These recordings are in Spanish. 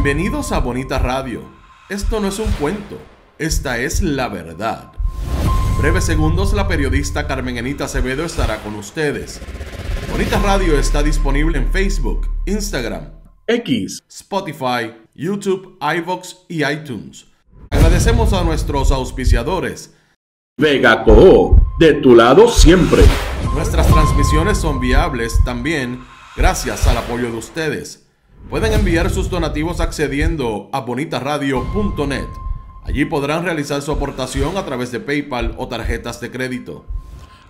Bienvenidos a Bonita Radio. Esto no es un cuento, esta es la verdad. En breves segundos la periodista Carmen Enita Acevedo estará con ustedes. Bonita Radio está disponible en Facebook, Instagram, X, Spotify, YouTube, iVoox y iTunes. Agradecemos a nuestros auspiciadores. Vega Coho, de tu lado siempre. Nuestras transmisiones son viables también gracias al apoyo de ustedes. Pueden enviar sus donativos accediendo a bonitaradio.net. Allí podrán realizar su aportación a través de PayPal o tarjetas de crédito.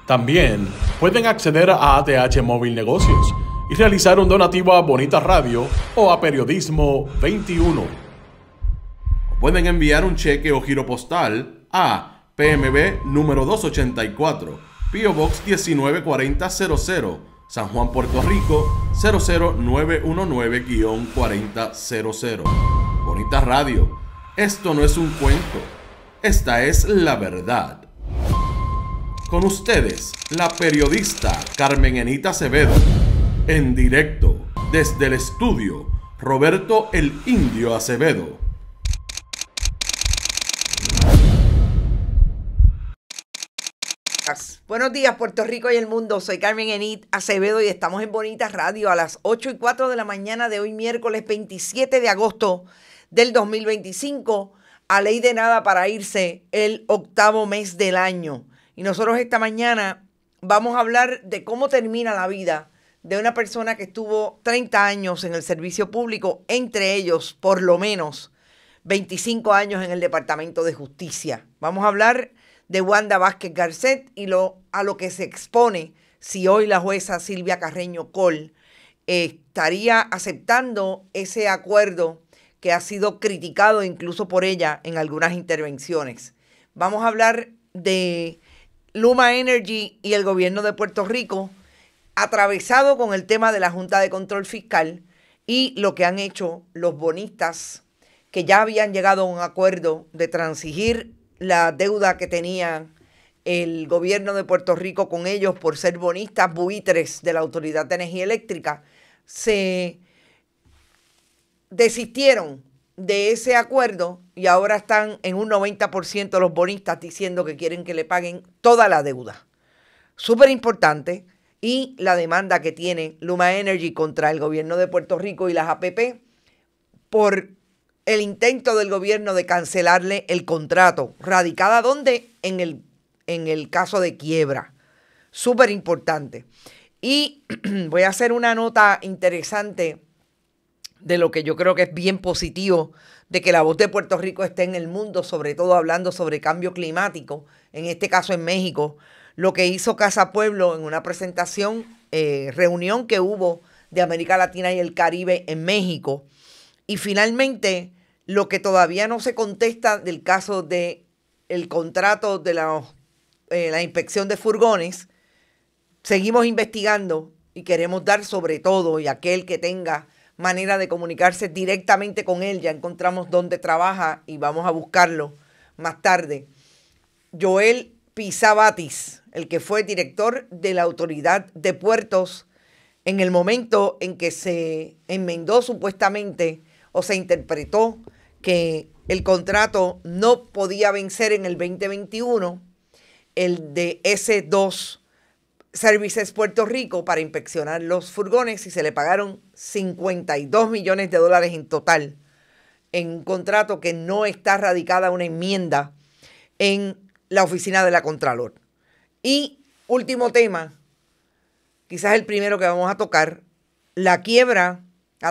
También pueden acceder a ATH Móvil Negocios y realizar un donativo a Bonita Radio o a Periodismo 21. O pueden enviar un cheque o giro postal a PMB número 284, P.O. Box 194000, San Juan, Puerto Rico 00919-4000. Bonita Radio. Esto no es un cuento, esta es la verdad. Con ustedes, la periodista Carmen Enita Acevedo, en directo desde el estudio Roberto el Indio Acevedo. Buenos días, Puerto Rico y el mundo. Soy Carmen Enita Acevedo y estamos en Bonita Radio a las 8:04 de la mañana de hoy, miércoles 27 de agosto del 2025, a ley de nada para irse el 8º mes del año. Y nosotros esta mañana vamos a hablar de cómo termina la vida de una persona que estuvo 30 años en el servicio público, entre ellos, por lo menos, 25 años en el Departamento de Justicia. Vamos a hablar de Wanda Vázquez Garcet y a lo que se expone si hoy la jueza Silvia Carreño Coll estaría aceptando ese acuerdo que ha sido criticado incluso por ella en algunas intervenciones. Vamos a hablar de Luma Energy y el gobierno de Puerto Rico, atravesado con el tema de la Junta de Control Fiscal y lo que han hecho los bonistas que ya habían llegado a un acuerdo de transigir la deuda que tenía el gobierno de Puerto Rico con ellos por ser bonistas buitres de la Autoridad de Energía Eléctrica. Se desistieron de ese acuerdo y ahora están en un 90% los bonistas diciendo que quieren que le paguen toda la deuda. Súper importante. Y la demanda que tiene Luma Energy contra el gobierno de Puerto Rico y las APP por el intento del gobierno de cancelarle el contrato, radicada ¿dónde? En el caso de quiebra. Súper importante. Y voy a hacer una nota interesante de lo que yo creo que es bien positivo, de que la voz de Puerto Rico esté en el mundo, sobre todo hablando sobre cambio climático, en este caso en México, lo que hizo Casa Pueblo en una presentación, reunión que hubo de América Latina y el Caribe en México. Y finalmente, lo que todavía no se contesta del caso de el contrato de la inspección de furgones, seguimos investigando y queremos dar sobre todo, y aquel que tenga manera de comunicarse directamente con él, ya encontramos dónde trabaja y vamos a buscarlo más tarde. Joel Pisabatis, el que fue director de la Autoridad de Puertos en el momento en que se enmendó supuestamente o se interpretó que el contrato no podía vencer en el 2021, el de S2 Services Puerto Rico para inspeccionar los furgones, y se le pagaron $52 millones en total en un contrato que no está radicada una enmienda en la oficina de la Contralor. Y último tema, quizás el primero que vamos a tocar, la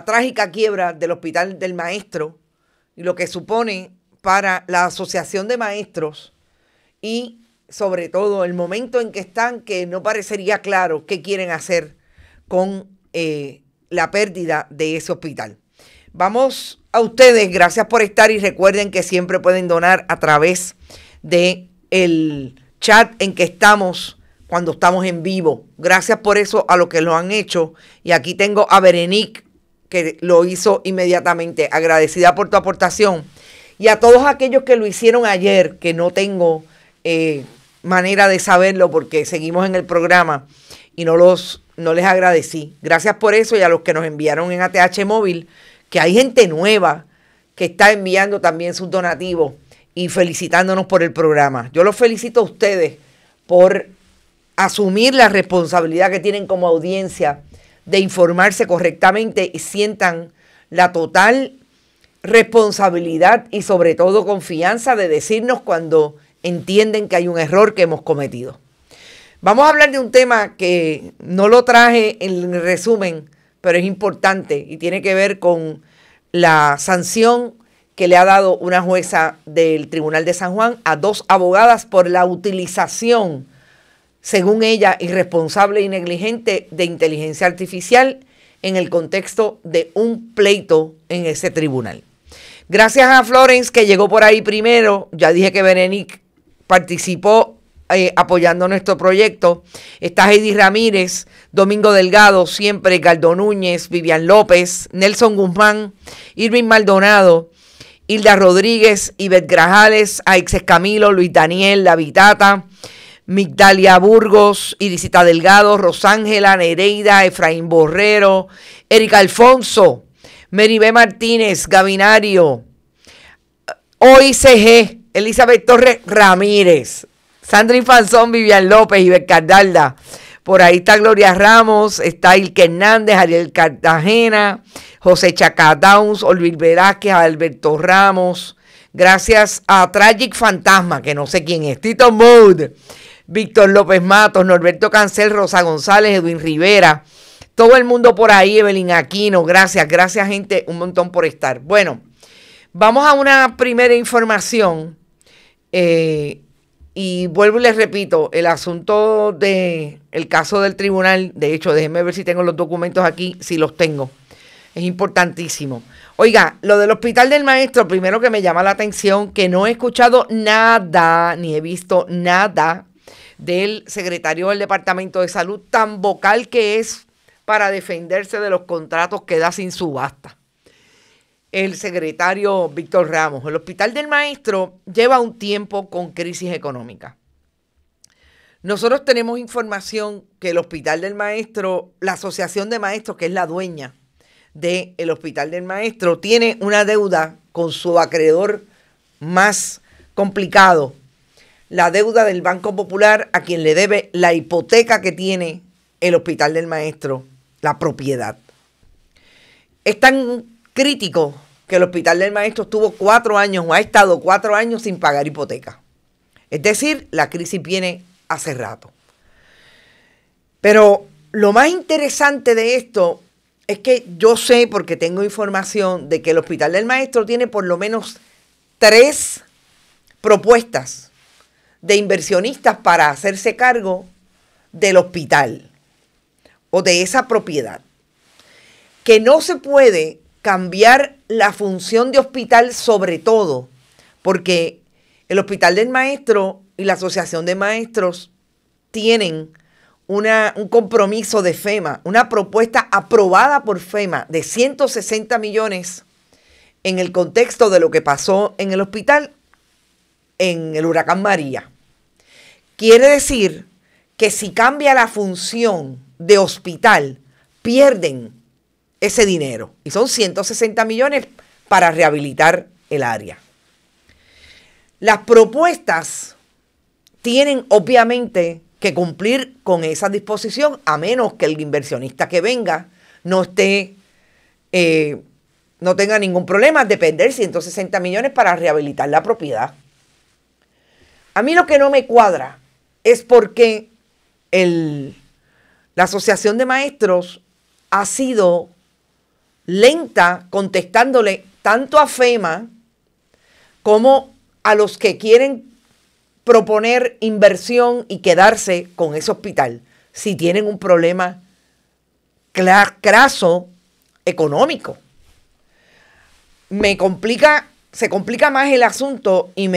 trágica quiebra del Hospital del Maestro y lo que supone para la Asociación de Maestros y sobre todo el momento en que están, que no parecería claro qué quieren hacer con la pérdida de ese hospital. Vamos a ustedes, gracias por estar y recuerden que siempre pueden donar a través de el chat en que estamos cuando estamos en vivo. Gracias por eso a los que lo han hecho. Y aquí tengo a Berenice, que lo hizo inmediatamente. Agradecida por tu aportación. Y a todos aquellos que lo hicieron ayer, que no tengo manera de saberlo porque seguimos en el programa y no les agradecí. Gracias por eso, y a los que nos enviaron en ATH Móvil, que hay gente nueva que está enviando también sus donativos y felicitándonos por el programa. Yo los felicito a ustedes por asumir la responsabilidad que tienen como audiencia de informarse correctamente y sientan la total responsabilidad y sobre todo confianza de decirnos cuando entienden que hay un error que hemos cometido. Vamos a hablar de un tema que no lo traje en el resumen, pero es importante y tiene que ver con la sanción que le ha dado una jueza del Tribunal de San Juan a 2 abogadas por la utilización, según ella, irresponsable y negligente de inteligencia artificial en el contexto de un pleito en ese tribunal. Gracias a Florence, que llegó por ahí primero. Ya dije que Berenice participó apoyando nuestro proyecto. Está Heidi Ramírez, Domingo Delgado, siempre Galdo Núñez, Vivian López, Nelson Guzmán, Irving Maldonado, Hilda Rodríguez, Ivette Grajales, Aixes Camilo, Luis Daniel, La Vitata, Migdalia Burgos, Irisita Delgado, Rosángela, Nereida, Efraín Borrero, Erika Alfonso, Meribé Martínez, Gavinario, OICG, Elizabeth Torres Ramírez, Sandra Infanzón, Vivian López, Ivette Cardalda. Por ahí está Gloria Ramos, está Ilke Hernández, Ariel Cartagena, José Chacatauns, Olvil Velázquez, Alberto Ramos. Gracias a Tragic Fantasma, que no sé quién es, Tito Mood, Víctor López Matos, Norberto Cancel, Rosa González, Edwin Rivera. Todo el mundo por ahí, Evelyn Aquino. Gracias gente, un montón por estar. Bueno, vamos a una primera información. Y vuelvo y les repito, el asunto del caso del tribunal, de hecho, déjenme ver si tengo los documentos aquí, si los tengo. Es importantísimo. Oiga, lo del Hospital del Maestro, primero que me llama la atención, que no he escuchado nada, ni he visto nada del secretario del Departamento de Salud, tan vocal que es para defenderse de los contratos que da sin subasta. El secretario Víctor Ramos. El Hospital del Maestro lleva un tiempo con crisis económica. Nosotros tenemos información que el Hospital del Maestro, la Asociación de Maestros, que es la dueña del Hospital del Maestro, tiene una deuda con su acreedor más complicado, la deuda del Banco Popular, a quien le debe la hipoteca que tiene el Hospital del Maestro, la propiedad. Es tan crítico que el Hospital del Maestro estuvo 4 años o ha estado 4 años sin pagar hipoteca. Es decir, la crisis viene hace rato. Pero lo más interesante de esto es que yo sé, porque tengo información, de que el Hospital del Maestro tiene por lo menos 3 propuestas de inversionistas para hacerse cargo del hospital o de esa propiedad. Que no se puede cambiar la función de hospital, sobre todo porque el Hospital del Maestro y la Asociación de Maestros tienen un compromiso de FEMA, una propuesta aprobada por FEMA de 160 millones en el contexto de lo que pasó en el hospital en el huracán María. Quiere decir que si cambia la función de hospital, pierden ese dinero. Y son 160 millones para rehabilitar el área. Las propuestas tienen obviamente que cumplir con esa disposición, a menos que el inversionista que venga no tenga ningún problema de perder 160 millones para rehabilitar la propiedad. A mí lo que no me cuadra es porque la Asociación de Maestros ha sido lenta contestándole tanto a FEMA como a los que quieren proponer inversión y quedarse con ese hospital si tienen un problema craso económico. Se complica más el asunto y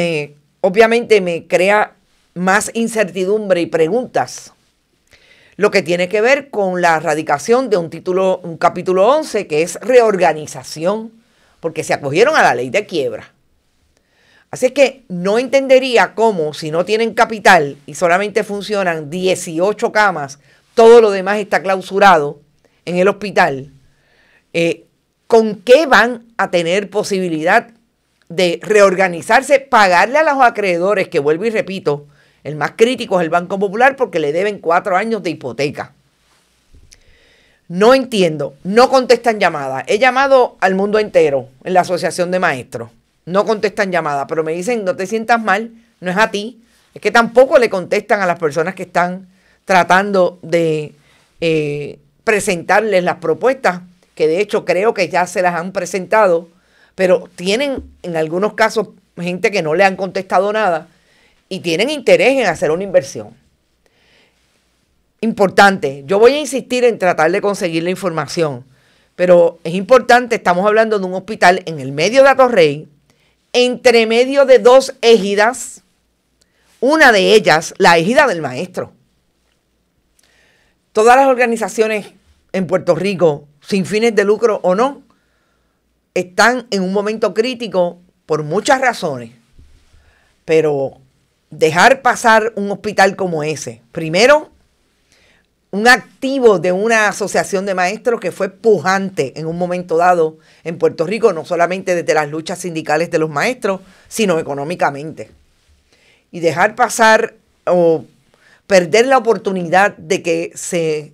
obviamente me crea más incertidumbre y preguntas. Lo que tiene que ver con la radicación de un capítulo 11, que es reorganización, porque se acogieron a la ley de quiebra. Así que no entendería cómo, si no tienen capital y solamente funcionan 18 camas, todo lo demás está clausurado en el hospital, ¿con qué van a tener posibilidad de reorganizarse, pagarle a los acreedores, que vuelvo y repito, el más crítico es el Banco Popular porque le deben 4 años de hipoteca. No entiendo, no contestan llamadas. He llamado al mundo entero en la Asociación de Maestros. No contestan llamadas, pero me dicen, no te sientas mal, no es a ti. Es que tampoco le contestan a las personas que están tratando de presentarles las propuestas, que de hecho creo que ya se las han presentado, pero tienen en algunos casos gente que no le han contestado nada y tienen interés en hacer una inversión. Importante, yo voy a insistir en tratar de conseguir la información, pero es importante, estamos hablando de un hospital en el medio de Atorrey, entre medio de 2 ejidas, una de ellas, la ejida del maestro. Todas las organizaciones en Puerto Rico, sin fines de lucro o no, están en un momento crítico por muchas razones, pero dejar pasar un hospital como ese, primero, un activo de una asociación de maestros que fue pujante en un momento dado en Puerto Rico, no solamente desde las luchas sindicales de los maestros, sino económicamente. Y dejar pasar o perder la oportunidad de que se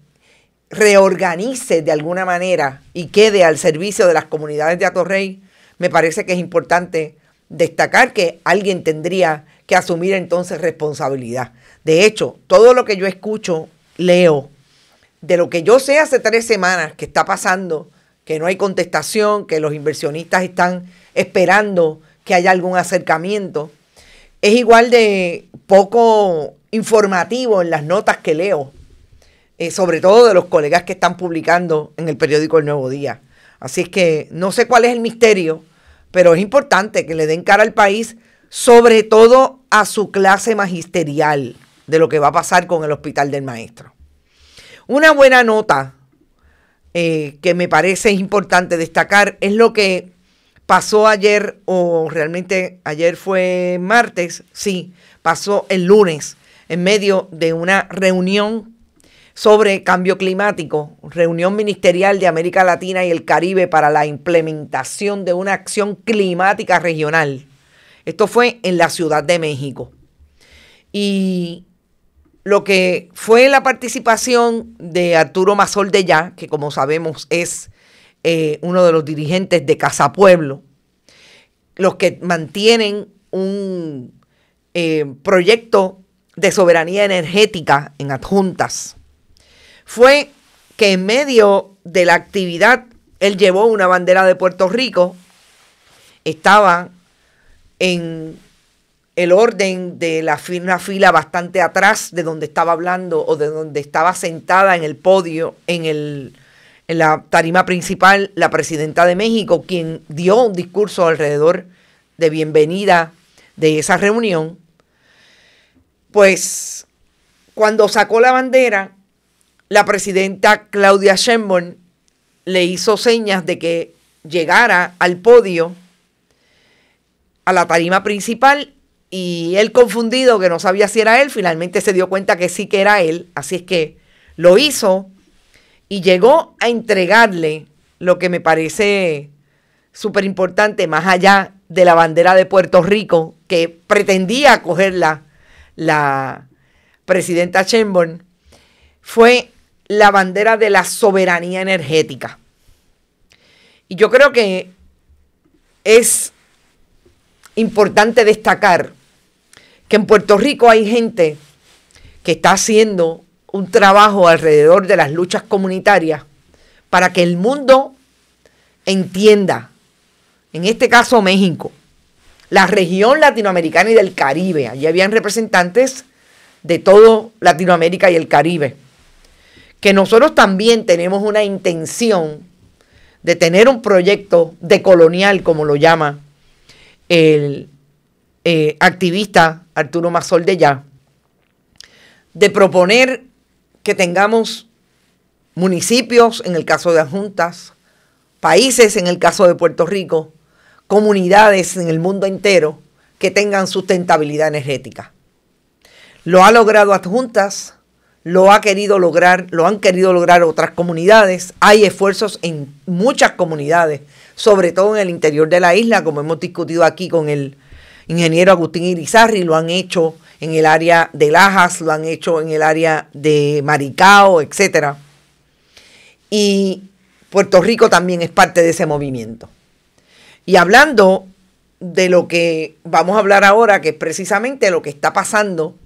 reorganice de alguna manera y quede al servicio de las comunidades de Atorrey, me parece que es importante destacar que alguien tendría que asumir entonces responsabilidad. De hecho, todo lo que yo escucho, leo, de lo que yo sé hace 3 semanas que está pasando, que no hay contestación, que los inversionistas están esperando que haya algún acercamiento, es igual de poco informativo en las notas que leo, sobre todo de los colegas que están publicando en el periódico El Nuevo Día. Así es que no sé cuál es el misterio, pero es importante que le den cara al país, sobre todo a su clase magisterial, de lo que va a pasar con el Hospital del Maestro. Una buena nota que me parece importante destacar es lo que pasó ayer, o realmente ayer fue martes, sí, pasó el lunes, en medio de una reunión sobre cambio climático, reunión ministerial de América Latina y el Caribe para la implementación de una acción climática regional. Esto fue en la Ciudad de México. Y lo que fue la participación de Arturo Mazoldellá, que como sabemos es uno de los dirigentes de Casa Pueblo, los que mantienen un proyecto de soberanía energética en Adjuntas, fue que en medio de la actividad él llevó una bandera de Puerto Rico, estaba en el orden de una fila bastante atrás de donde estaba hablando o de donde estaba sentada en el podio, en la tarima principal, la presidenta de México, quien dio un discurso alrededor de bienvenida de esa reunión. Pues cuando sacó la bandera, la presidenta Claudia Sheinbaum le hizo señas de que llegara al podio, a la tarima principal, y él, confundido, que no sabía si era él, finalmente se dio cuenta que sí que era él, así es que lo hizo y llegó a entregarle lo que me parece súper importante, más allá de la bandera de Puerto Rico, que pretendía cogerla la presidenta Sheinbaum, fue la bandera de la soberanía energética. Y yo creo que es importante destacar que en Puerto Rico hay gente que está haciendo un trabajo alrededor de las luchas comunitarias para que el mundo entienda, en este caso México, la región latinoamericana y del Caribe. Allí habían representantes de todo Latinoamérica y el Caribe, que nosotros también tenemos una intención de tener un proyecto decolonial, como lo llama el activista Arturo Mazoldellá, de proponer que tengamos municipios, en el caso de Adjuntas, países, en el caso de Puerto Rico, comunidades en el mundo entero que tengan sustentabilidad energética. Lo ha logrado Adjuntas, lo han querido lograr otras comunidades. Hay esfuerzos en muchas comunidades, sobre todo en el interior de la isla, como hemos discutido aquí con el ingeniero Agustín Irizarry, lo han hecho en el área de Lajas, lo han hecho en el área de Maricao, etcétera. Y Puerto Rico también es parte de ese movimiento. Y hablando de lo que vamos a hablar ahora, que es precisamente lo que está pasando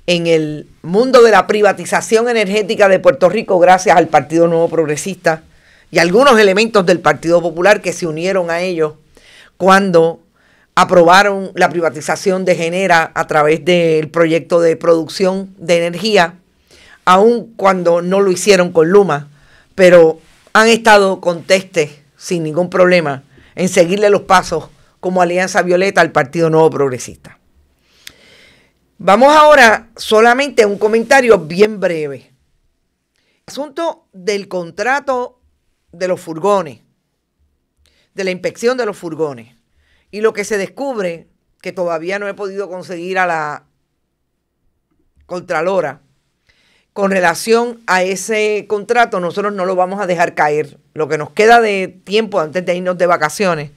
en el mundo de la privatización energética de Puerto Rico, gracias al Partido Nuevo Progresista y algunos elementos del Partido Popular que se unieron a ellos cuando aprobaron la privatización de Genera a través del proyecto de producción de energía, aun cuando no lo hicieron con Luma, pero han estado contestes sin ningún problema en seguirle los pasos como Alianza Violeta al Partido Nuevo Progresista. Vamos ahora solamente a un comentario bien breve. Asunto del contrato de los furgones, de la inspección de los furgones. Y lo que se descubre, que todavía no he podido conseguir a la Contralora, con relación a ese contrato, nosotros no lo vamos a dejar caer. Lo que nos queda de tiempo antes de irnos de vacaciones,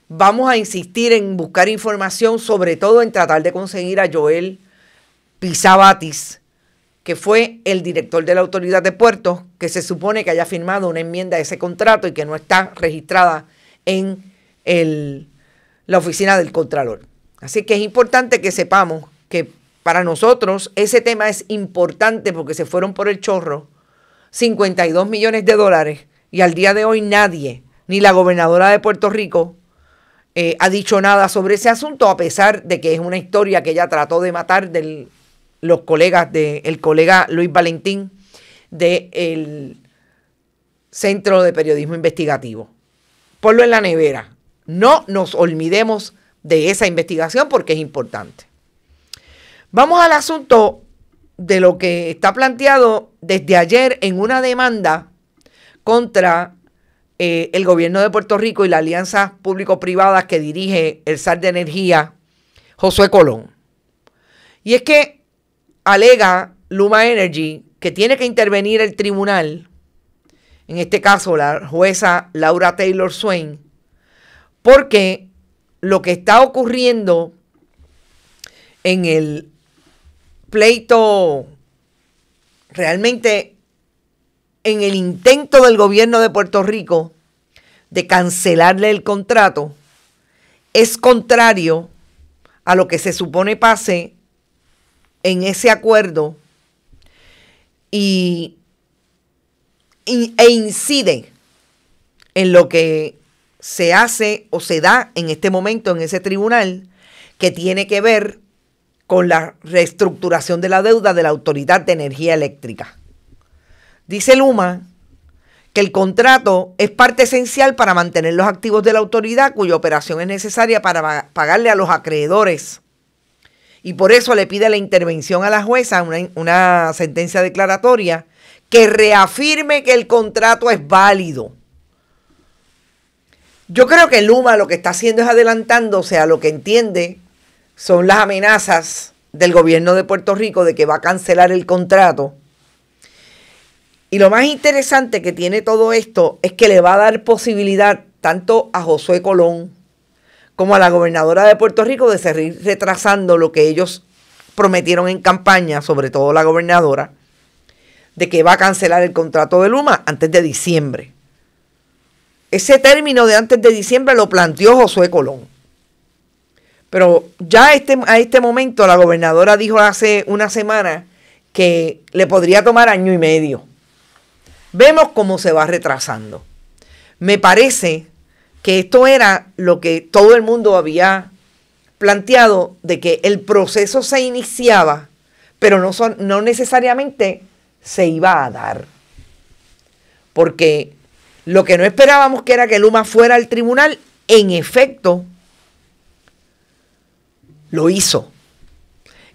vamos a insistir en buscar información, sobre todo en tratar de conseguir a Joel Pisabatis, que fue el director de la Autoridad de Puertos, que se supone que haya firmado una enmienda a ese contrato y que no está registrada en la oficina del Contralor. Así que es importante que sepamos que para nosotros ese tema es importante porque se fueron por el chorro 52 millones de dólares y al día de hoy nadie, ni la gobernadora de Puerto Rico, ha dicho nada sobre ese asunto, a pesar de que es una historia que ella trató de matar del colega Luis Valentín del Centro de Periodismo Investigativo. Ponlo en la nevera. No nos olvidemos de esa investigación porque es importante. Vamos al asunto de lo que está planteado desde ayer en una demanda contra el gobierno de Puerto Rico y la alianza público-privada que dirige el zar de energía, Josué Colón. Y es que alega Luma Energy que tiene que intervenir el tribunal, en este caso la jueza Laura Taylor Swain, porque lo que está ocurriendo en el pleito, realmente en el intento del gobierno de Puerto Rico de cancelarle el contrato, es contrario a lo que se supone pase en ese acuerdo e incide en lo que se hace o se da en este momento en ese tribunal, que tiene que ver con la reestructuración de la deuda de la Autoridad de Energía Eléctrica. Dice Luma que el contrato es parte esencial para mantener los activos de la autoridad, cuya operación es necesaria para pagarle a los acreedores. Y por eso le pide la intervención a la jueza, una sentencia declaratoria, que reafirme que el contrato es válido. Yo creo que Luma lo que está haciendo es adelantándose a lo que entiende son las amenazas del gobierno de Puerto Rico de que va a cancelar el contrato. Y lo más interesante que tiene todo esto es que le va a dar posibilidad tanto a Josué Colón como a la gobernadora de Puerto Rico de seguir retrasando lo que ellos prometieron en campaña, sobre todo la gobernadora, de que va a cancelar el contrato de Luma antes de diciembre. Ese término de antes de diciembre lo planteó Josué Colón. Pero ya a este momento la gobernadora dijo hace una semana que le podría tomar año y medio. Vemos cómo se va retrasando. Me parece que esto era lo que todo el mundo había planteado, de que el proceso se iniciaba, pero no necesariamente se iba a dar. Porque lo que no esperábamos que era que Luma fuera al tribunal, en efecto, lo hizo.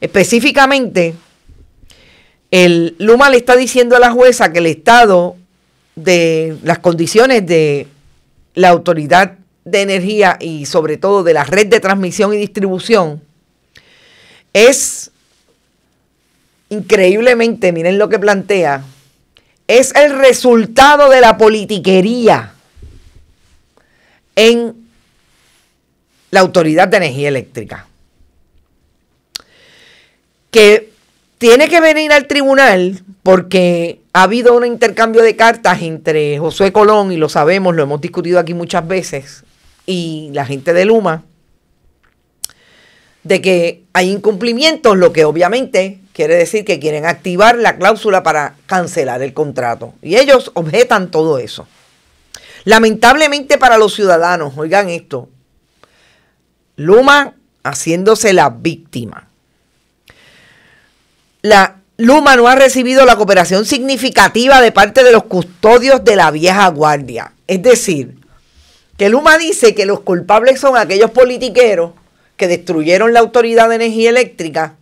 Específicamente, el Luma le está diciendo a la jueza que el estado de las condiciones de la Autoridad de Energía y sobre todo de la red de transmisión y distribución es increíblemente, miren lo que plantea, es el resultado de la politiquería en la Autoridad de Energía Eléctrica, que tiene que venir al tribunal porque ha habido un intercambio de cartas entre Josué Colón, y lo sabemos, lo hemos discutido aquí muchas veces, y la gente de Luma, de que hay incumplimientos, lo que obviamente quiere decir que quieren activar la cláusula para cancelar el contrato. Y ellos objetan todo eso. Lamentablemente para los ciudadanos, oigan esto, Luma haciéndose la víctima. La Luma no ha recibido la cooperación significativa de parte de los custodios de la vieja guardia. Es decir, que Luma dice que los culpables son aquellos politiqueros que destruyeron la Autoridad de Energía Eléctrica,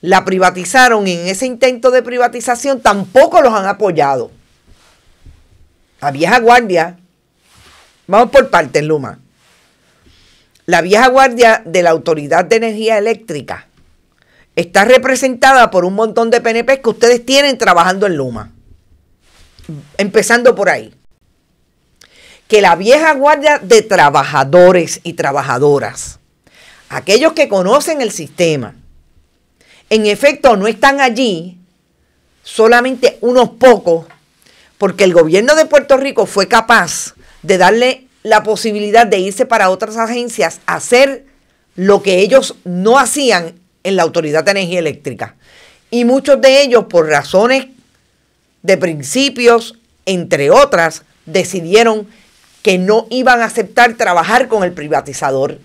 la privatizaron, y en ese intento de privatización tampoco los han apoyado. La vieja guardia, vamos por partes, Luma. La vieja guardia de la Autoridad de Energía Eléctrica está representada por un montón de PNP que ustedes tienen trabajando en Luma. Empezando por ahí. Que la vieja guardia de trabajadores y trabajadoras, aquellos que conocen el sistema, en efecto no están allí, solamente unos pocos, porque el gobierno de Puerto Rico fue capaz de darle la posibilidad de irse para otras agencias a hacer lo que ellos no hacían en la Autoridad de Energía Eléctrica. Y muchos de ellos, por razones de principios, entre otras, decidieron que no iban a aceptar trabajar con el privatizador.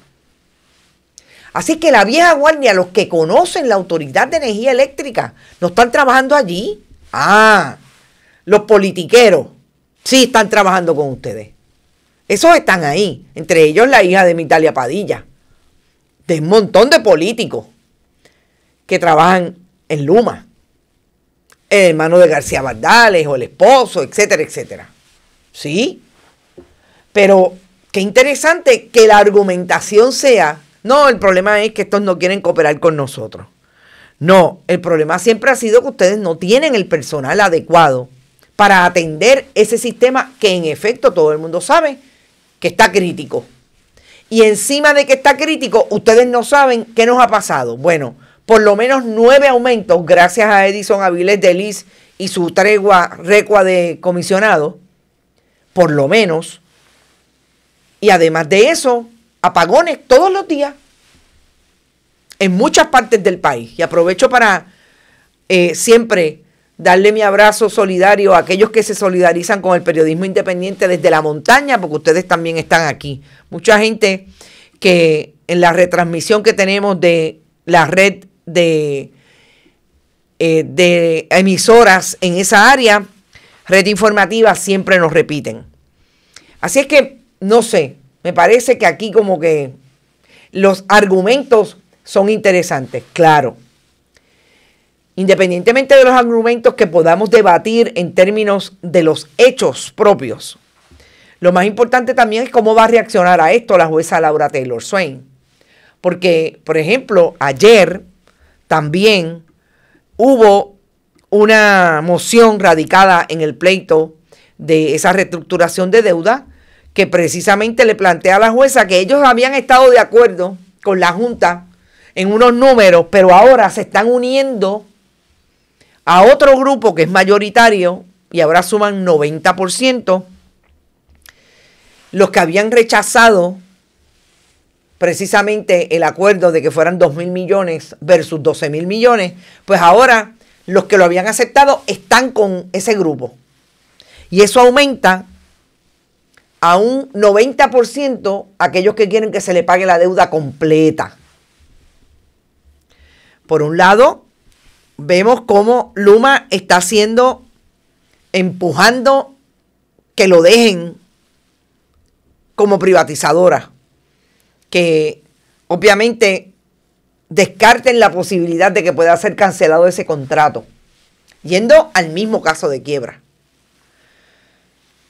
Así que la vieja guardia, los que conocen la Autoridad de Energía Eléctrica, no están trabajando allí. Los politiqueros sí están trabajando con ustedes. Esos están ahí, entre ellos la hija de Mitalia Padilla, de un montón de políticos que trabajan en Luma, el hermano de García Bardales o el esposo, etcétera, etcétera. Sí, pero qué interesante que la argumentación sea, no, el problema es que estos no quieren cooperar con nosotros. No, el problema siempre ha sido que ustedes no tienen el personal adecuado para atender ese sistema que en efecto todo el mundo sabe que está crítico. Y encima de que está crítico, ustedes no saben qué nos ha pasado. Bueno, por lo menos 9 aumentos gracias a Edison Avilés de Liz y su recua de comisionado, por lo menos. Y además de eso, apagones todos los días en muchas partes del país. Y aprovecho para siempre darle mi abrazo solidario a aquellos que se solidarizan con el periodismo independiente desde la montaña, porque ustedes también están aquí. Mucha gente que en la retransmisión que tenemos de la red de emisoras en esa área, red informativa, siempre nos repiten. Así es que, no sé, me parece que aquí como que los argumentos son interesantes, claro. Independientemente de los argumentos que podamos debatir en términos de los hechos propios, lo más importante también es cómo va a reaccionar a esto la jueza Laura Taylor Swain. Porque, por ejemplo, ayer también hubo una moción radicada en el pleito de esa reestructuración de deuda que precisamente le plantea a la jueza que ellos habían estado de acuerdo con la Junta en unos números, pero ahora se están uniendo a otro grupo que es mayoritario y ahora suman 90%, los que habían rechazado precisamente el acuerdo de que fueran 2.000 millones versus 12.000 millones, pues ahora los que lo habían aceptado están con ese grupo. Y eso aumenta a un 90% aquellos que quieren que se le pague la deuda completa. Por un lado, vemos cómo Luma está empujando que lo dejen como privatizadora, que obviamente descarten la posibilidad de que pueda ser cancelado ese contrato, yendo al mismo caso de quiebra.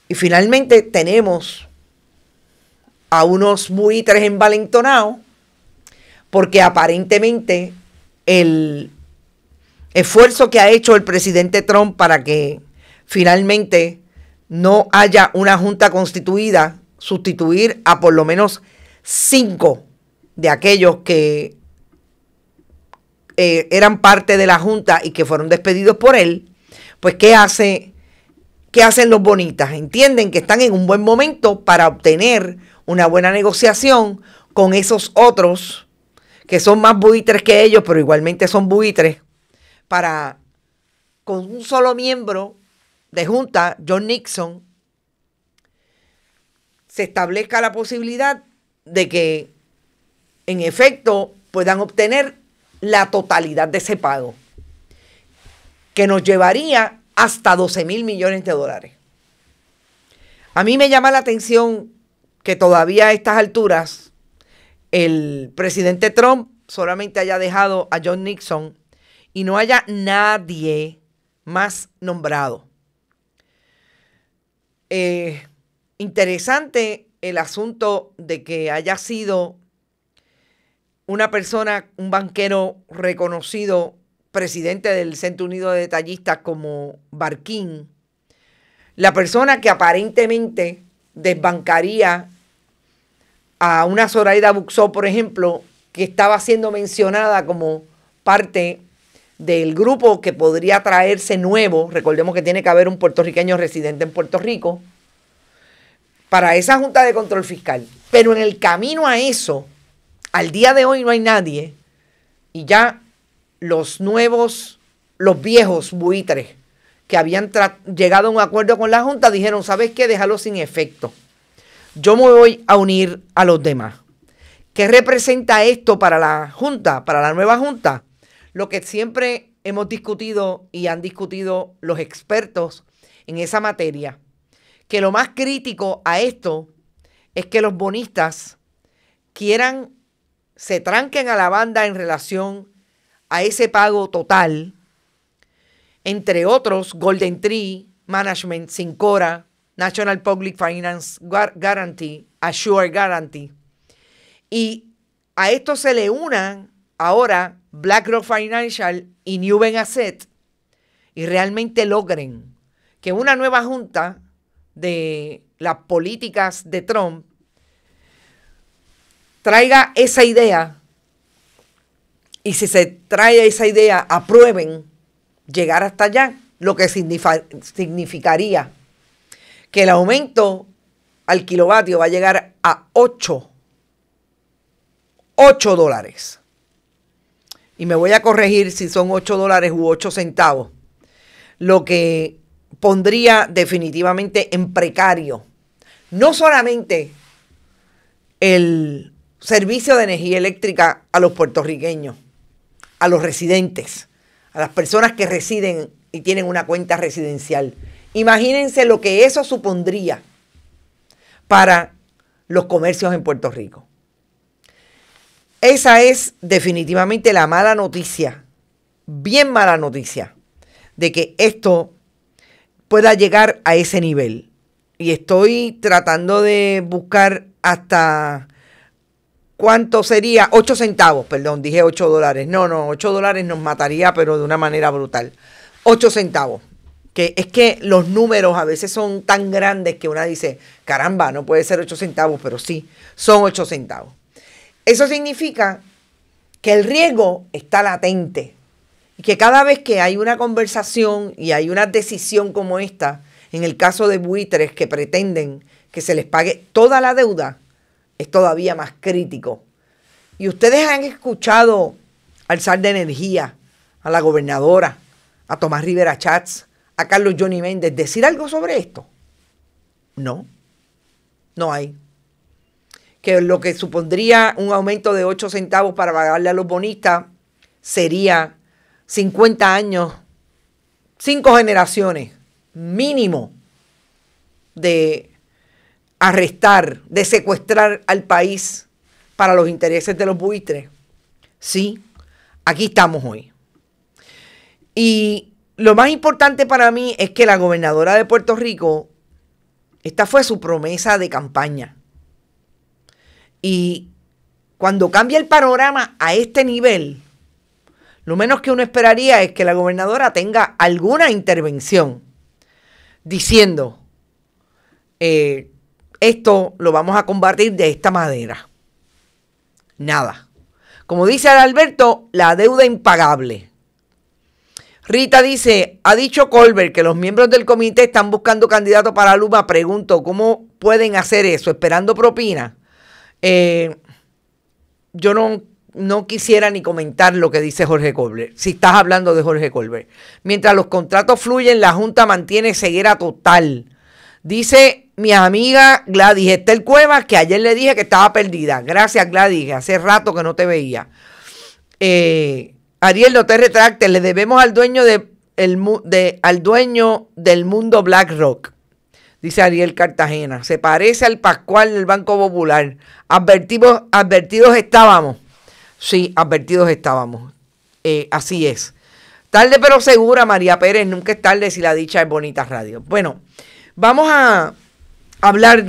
Y finalmente tenemos a unos buitres envalentonados porque aparentemente el esfuerzo que ha hecho el presidente Trump para que finalmente no haya una junta constituida, sustituir a por lo menos 5 de aquellos que eran parte de la junta y que fueron despedidos por él, pues ¿qué hacen los bonitas? Entienden que están en un buen momento para obtener una buena negociación con esos otros que son más buitres que ellos, pero igualmente son buitres, para con un solo miembro de junta, John Nixon, se establezca la posibilidad de que en efecto puedan obtener la totalidad de ese pago, que nos llevaría hasta 12,000 millones de dólares. A mí me llama la atención que todavía a estas alturas el presidente Trump solamente haya dejado a John Nixon y no haya nadie más nombrado. Interesante el asunto de que haya sido una persona, un banquero reconocido, presidente del Centro Unido de Detallistas como Barkin, la persona que aparentemente desbancaría a una Zoraida Buxó, por ejemplo, que estaba siendo mencionada como parte del grupo que podría traerse nuevo. Recordemos que tiene que haber un puertorriqueño residente en Puerto Rico para esa Junta de Control Fiscal. Pero en el camino a eso, al día de hoy no hay nadie, y ya los viejos buitres que habían llegado a un acuerdo con la Junta dijeron, ¿sabes qué? Déjalo sin efecto. Yo me voy a unir a los demás. ¿Qué representa esto para la Junta, para la nueva Junta? Lo que siempre hemos discutido y han discutido los expertos en esa materia, que lo más crítico a esto es que los bonistas se tranquen a la banda en relación a ese pago total, entre otros Golden Tree Management, Syncora, National Public Finance Guarantee, Assure Guarantee. Y a esto se le unan ahora BlackRock Financial y Newben Asset, y realmente logren que una nueva junta de las políticas de Trump traiga esa idea, y si se trae esa idea, aprueben llegar hasta allá, lo que significaría que el aumento al kilovatio va a llegar a 8 dólares. Y me voy a corregir si son 8 dólares u 8 centavos, lo que pondría definitivamente en precario no solamente el servicio de energía eléctrica a los puertorriqueños, a los residentes, a las personas que residen y tienen una cuenta residencial. Imagínense lo que eso supondría para los comercios en Puerto Rico. Esa es definitivamente la mala noticia, bien mala noticia, de que esto pueda llegar a ese nivel. Y estoy tratando de buscar hasta cuánto sería, 8 centavos, perdón, dije 8 dólares. No, 8 dólares nos mataría, pero de una manera brutal. 8 centavos. Que es que los números a veces son tan grandes que una dice, caramba, no puede ser 8 centavos, pero sí, son 8 centavos. Eso significa que el riesgo está latente y que cada vez que hay una conversación y hay una decisión como esta, en el caso de buitres que pretenden que se les pague toda la deuda, es todavía más crítico. Y ustedes han escuchado al zar de energía, a la gobernadora, a Tomás Rivera Chats, a Carlos Johnny Méndez decir algo sobre esto. No hay. Que lo que supondría un aumento de 8 centavos para pagarle a los bonistas sería 50 años, 5 generaciones mínimo de arrestar, de secuestrar al país para los intereses de los buitres. Sí, aquí estamos hoy. Y lo más importante para mí es que la gobernadora de Puerto Rico, esta fue su promesa de campaña. Y cuando cambia el panorama a este nivel, Lo menos que uno esperaría es que la gobernadora tenga alguna intervención diciendo, esto lo vamos a combatir de esta manera. Nada. Como dice Alberto, la deuda impagable. Rita dice, ha dicho Colbert que los miembros del comité están buscando candidato para Luma. Pregunto, ¿cómo pueden hacer eso? ¿Esperando propina? Yo no quisiera ni comentar lo que dice Jorge Colbert, si estás hablando de Jorge Colbert. Mientras los contratos fluyen, la Junta mantiene ceguera total. Dice mi amiga Gladys Estel Cuevas, que ayer le dije que estaba perdida. Gracias, Gladys, hace rato que no te veía. Ariel, no te retractes, le debemos al dueño al dueño del mundo BlackRock. Dice Ariel Cartagena, se parece al Pascual del Banco Popular. Advertidos estábamos. Sí, advertidos estábamos. Así es. Tarde pero segura, María Pérez, nunca es tarde si la dicha es bonita radio. Bueno, vamos a hablar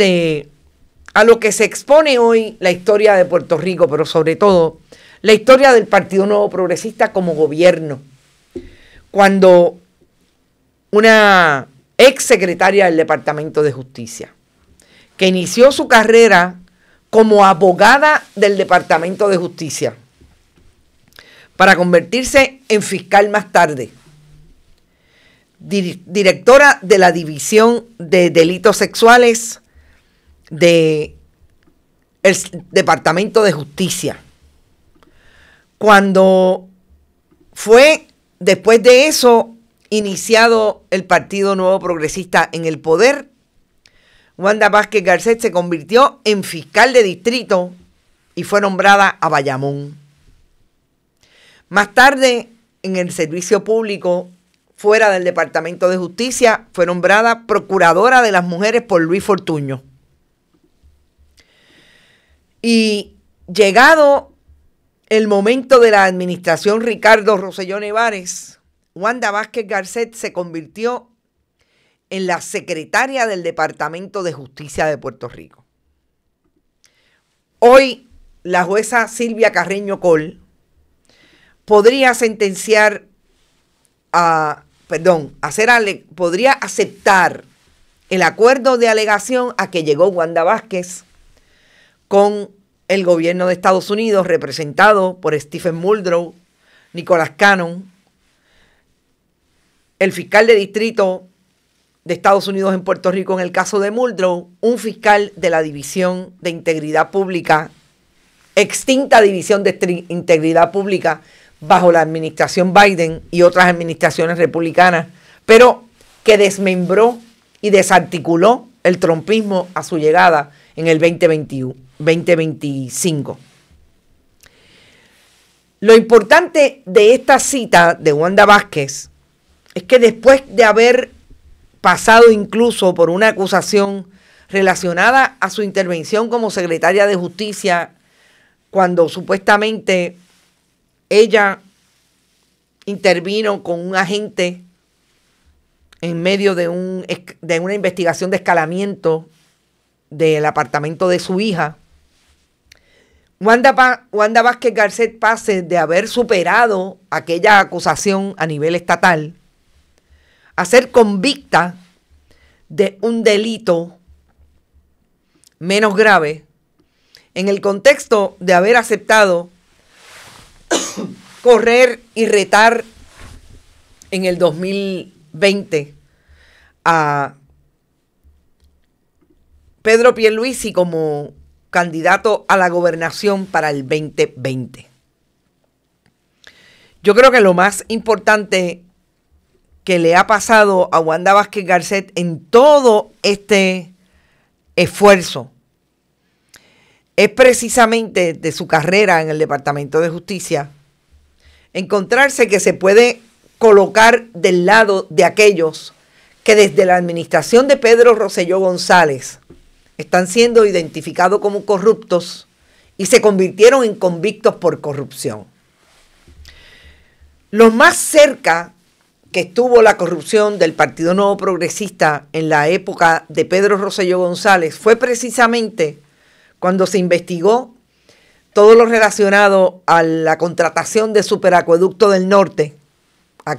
a lo que se expone hoy la historia de Puerto Rico, pero sobre todo la historia del Partido Nuevo Progresista como gobierno. Cuando una ex secretaria del Departamento de Justicia, que inició su carrera como abogada del Departamento de Justicia, para convertirse en fiscal más tarde, directora de la División de Delitos Sexuales del Departamento de Justicia. Cuando fue, después de eso, iniciado el Partido Nuevo Progresista en el poder, Wanda Vázquez Garcet se convirtió en fiscal de distrito y fue nombrada a Bayamón. Más tarde, en el servicio público, fuera del Departamento de Justicia, fue nombrada procuradora de las mujeres por Luis Fortuño. Y llegado el momento de la administración Ricardo Rosselló Nevares, Wanda Vázquez Garcet se convirtió en la secretaria del Departamento de Justicia de Puerto Rico. Hoy, la jueza Silvia Carreño Coll podría podría aceptar el acuerdo de alegación a que llegó Wanda Vázquez con el gobierno de Estados Unidos, representado por Stephen Muldrow, Nicholas Cannon, el fiscal de distrito de Estados Unidos en Puerto Rico en el caso de Muldrow, un fiscal de la División de Integridad Pública, extinta División de Integridad Pública bajo la administración Biden y otras administraciones republicanas, pero que desmembró y desarticuló el trumpismo a su llegada en el 2025. Lo importante de esta cita de Wanda Vázquez es que después de haber pasado incluso por una acusación relacionada a su intervención como secretaria de Justicia, cuando supuestamente ella intervino con un agente en medio de una investigación de escalamiento del apartamento de su hija, Wanda Vázquez Garcet pase de haber superado aquella acusación a nivel estatal a ser convicta de un delito menos grave en el contexto de haber aceptado correr y retar en el 2020 a Pedro Pierluisi como candidato a la gobernación para el 2020. Yo creo que lo más importante que le ha pasado a Wanda Vázquez Garcet en todo este esfuerzo es precisamente de su carrera en el Departamento de Justicia, encontrarse que se puede colocar del lado de aquellos que desde la administración de Pedro Rosselló González están siendo identificados como corruptos y se convirtieron en convictos por corrupción. Los más cerca que estuvo la corrupción del Partido Nuevo Progresista en la época de Pedro Rosselló González fue precisamente cuando se investigó todo lo relacionado a la contratación de Superacueducto del Norte,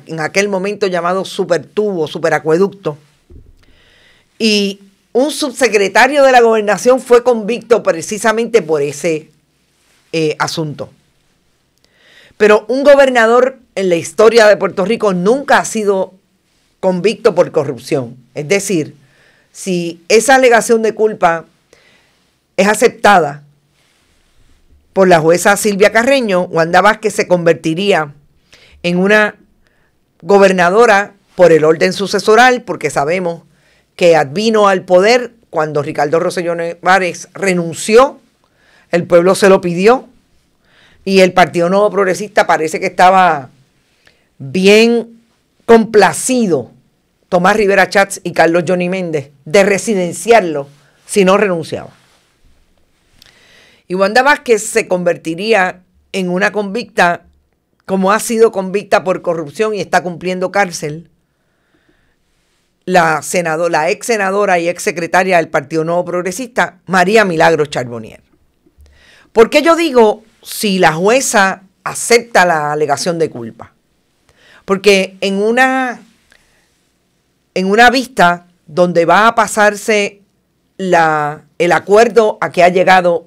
en aquel momento llamado Supertubo, Superacueducto, y un subsecretario de la Gobernación fue convicto precisamente por ese asunto. Pero un gobernador en la historia de Puerto Rico nunca ha sido convicto por corrupción. Es decir, si esa alegación de culpa es aceptada por la jueza Silvia Carreño, Wanda Vázquez se convertiría en una gobernadora por el orden sucesoral, porque sabemos que advino al poder cuando Ricardo Rosselló Nevares renunció, el pueblo se lo pidió, y el Partido Nuevo Progresista parece que estaba bien complacido, Tomás Rivera Chats y Carlos Johnny Méndez, de residenciarlo si no renunciaba. Y Wanda Vázquez se convertiría en una convicta, como ha sido convicta por corrupción y está cumpliendo cárcel, la ex senadora y ex secretaria del Partido Nuevo Progresista, María Milagros Charbonnier. ¿Por qué yo digo si la jueza acepta la alegación de culpa? Porque en una vista donde va a pasarse el acuerdo a que ha llegado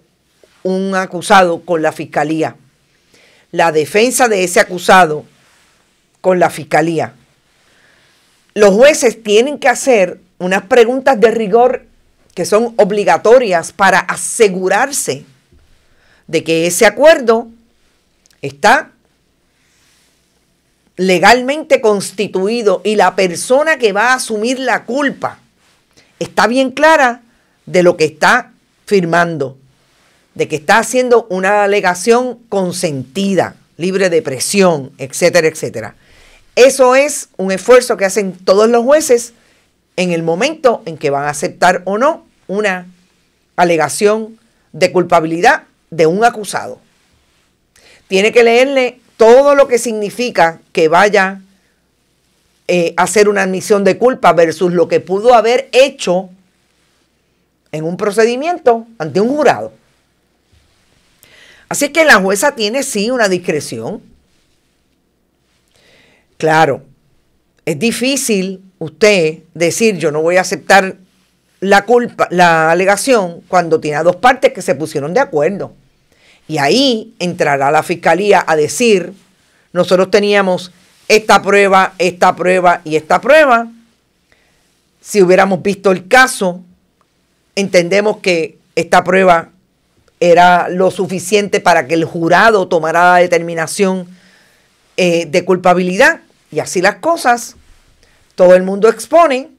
un acusado con la fiscalía, la defensa de ese acusado con la fiscalía, los jueces tienen que hacer unas preguntas de rigor que son obligatorias para asegurarse de que ese acuerdo está legalmente constituido y la persona que va a asumir la culpa está bien clara de lo que está firmando, de que está haciendo una alegación consentida, libre de presión, etcétera, etcétera. Eso es un esfuerzo que hacen todos los jueces en el momento en que van a aceptar o no una alegación de culpabilidad de un acusado. Tiene que leerle todo lo que significa que vaya a hacer una admisión de culpa versus lo que pudo haber hecho en un procedimiento ante un jurado. Así que la jueza tiene sí una discreción. Claro, es difícil usted decir yo no voy a aceptar la alegación cuando tiene a dos partes que se pusieron de acuerdo. Y ahí entrará la fiscalía a decir, nosotros teníamos esta prueba y esta prueba. Si hubiéramos visto el caso, entendemos que esta prueba era lo suficiente para que el jurado tomara la determinación de culpabilidad. Y así las cosas, todo el mundo expone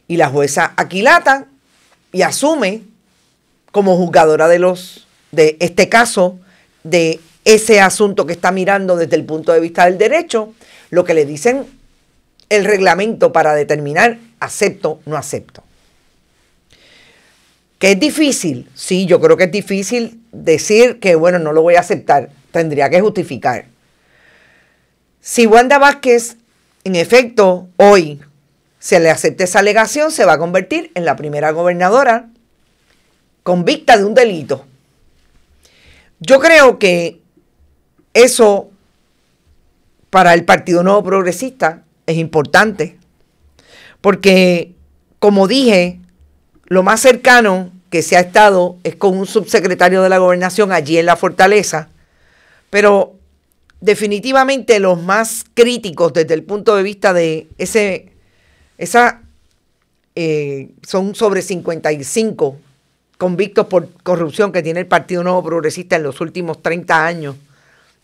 y la jueza aquilata y asume como juzgadora de este caso, de ese asunto que está mirando desde el punto de vista del derecho, lo que le dicen el reglamento para determinar acepto, no acepto. ¿Que es difícil? Sí, yo creo que es difícil decir que, bueno, no lo voy a aceptar. Tendría que justificar. Si Wanda Vázquez, en efecto, hoy se le acepta esa alegación, se va a convertir en la primera gobernadora convicta de un delito. Yo creo que eso para el Partido Nuevo Progresista es importante, porque, como dije, lo más cercano que se ha estado es con un subsecretario de la Gobernación allí en la Fortaleza, pero definitivamente los más críticos desde el punto de vista de son sobre 55 convictos por corrupción que tiene el Partido Nuevo Progresista en los últimos 30 años,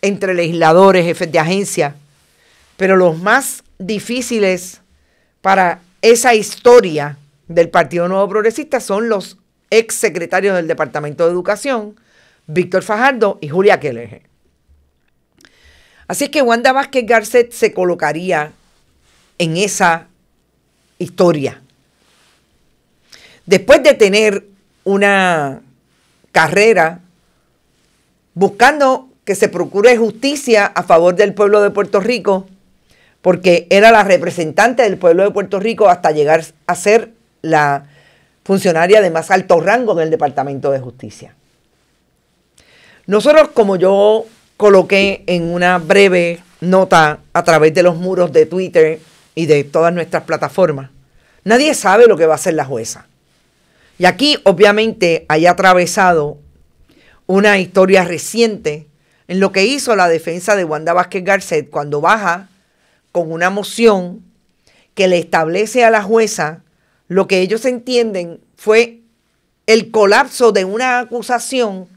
entre legisladores, jefes de agencia, pero los más difíciles para esa historia del Partido Nuevo Progresista son los ex secretarios del Departamento de Educación, Víctor Fajardo y Julia Keller. Así es que Wanda Vázquez Garcet se colocaría en esa historia. Después de tener una carrera buscando que se procure justicia a favor del pueblo de Puerto Rico, porque era la representante del pueblo de Puerto Rico hasta llegar a ser la funcionaria de más alto rango en el Departamento de Justicia. Nosotros, como yo coloqué en una breve nota a través de los muros de Twitter y de todas nuestras plataformas, nadie sabe lo que va a hacer la jueza. Y aquí, obviamente, hay atravesado una historia reciente en lo que hizo la defensa de Wanda Vázquez Garcet cuando baja con una moción que le establece a la jueza lo que ellos entienden fue el colapso de una acusación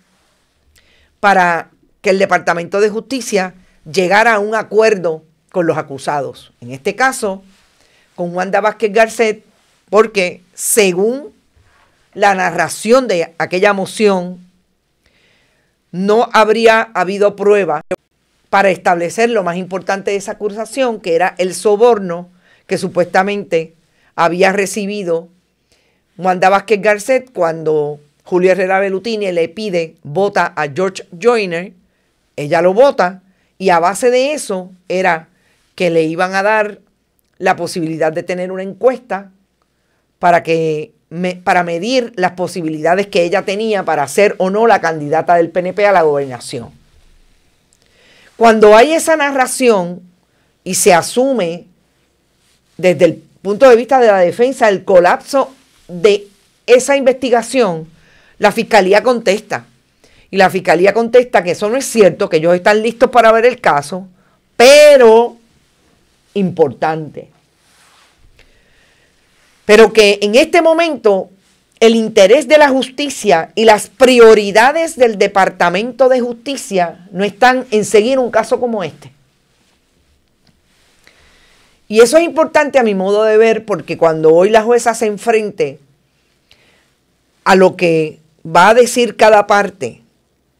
para que el Departamento de Justicia llegara a un acuerdo con los acusados. En este caso, con Wanda Vázquez Garcet, porque según la narración de aquella moción, no habría habido prueba para establecer lo más importante de esa acusación, que era el soborno que supuestamente había recibido Wanda Vázquez Garcet cuando Julio Herrera Bellutini le pide vota a George Joyner. Ella lo vota y a base de eso era que le iban a dar la posibilidad de tener una encuesta para medir las posibilidades que ella tenía para ser o no la candidata del PNP a la gobernación. Cuando hay esa narración y se asume desde el punto de vista de la defensa el colapso de esa investigación, la Fiscalía contesta. Y la Fiscalía contesta que eso no es cierto, que ellos están listos para ver el caso, pero importante. Pero que en este momento el interés de la justicia y las prioridades del Departamento de Justicia no están en seguir un caso como este. Y eso es importante a mi modo de ver, porque cuando hoy la jueza se enfrente a lo que va a decir cada parte,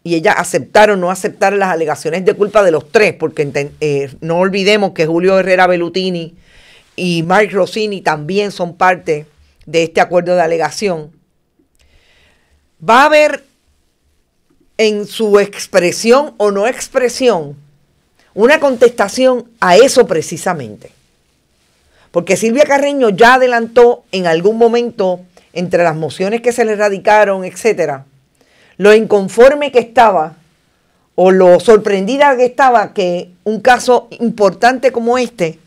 y ella aceptar o no aceptar las alegaciones de culpa de los tres, porque no olvidemos que Julio Herrera Bellutini y Mark Rossini también son parte de este acuerdo de alegación, va a haber en su expresión o no expresión una contestación a eso precisamente. Porque Silvia Carreño ya adelantó en algún momento, entre las mociones que se le radicaron, etcétera, lo inconforme que estaba o lo sorprendida que estaba que un caso importante como este,